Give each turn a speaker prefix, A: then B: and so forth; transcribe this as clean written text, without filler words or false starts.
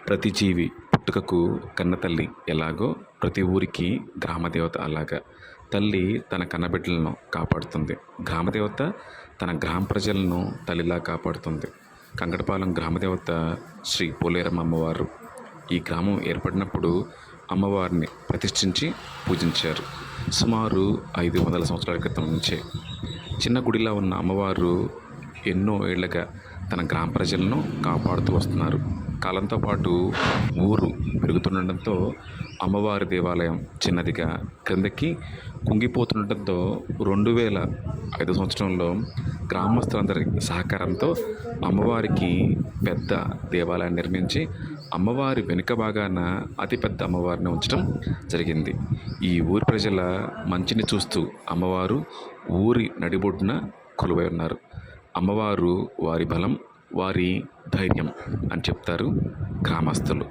A: ప్రతి జీవి పుట్టుకకు కన్నతల్లి ఎలాగో ప్రతి ఊరికి గ్రామదేవత అలాగా తల్లి తన కన్నబిడ్డలను కాపాడుతుంది. గ్రామదేవత తన గ్రామ ప్రజలను తల్లిలా కాపాడుతుంది. కంగడపాలెం గ్రామదేవత శ్రీ పోలేరమ్మ అమ్మవారు. ఈ గ్రామం ఏర్పడినప్పుడు అమ్మవారిని ప్రతిష్ఠించి పూజించారు. సుమారు 500 సంవత్సరాల క్రితం నుంచే చిన్న గుడిలా ఉన్న అమ్మవారు ఎన్నో ఏళ్లుగా తన గ్రామ ప్రజలను కాపాడుతూ వస్తున్నారు. కాలంతో పాటు ఊరు పెరుగుతుండటంతో అమ్మవారి దేవాలయం చిన్నదిగా క్రిందకి కుంగిపోతుండటంతో 2005 సంవత్సరంలో గ్రామస్తులందరి సహకారంతో అమ్మవారికి పెద్ద దేవాలయాన్ని నిర్మించి అమ్మవారి వెనుక భాగాన అతిపెద్ద అమ్మవారిని ఉంచడం జరిగింది. ఈ ఊరి ప్రజల మంచిని చూస్తూ అమ్మవారు ఊరి నడిబొడ్డున కొలువై ఉన్నారు. అమ్మవారు వారి బలం, వారి ధైర్యం అని చెప్తారు గ్రామస్తులు.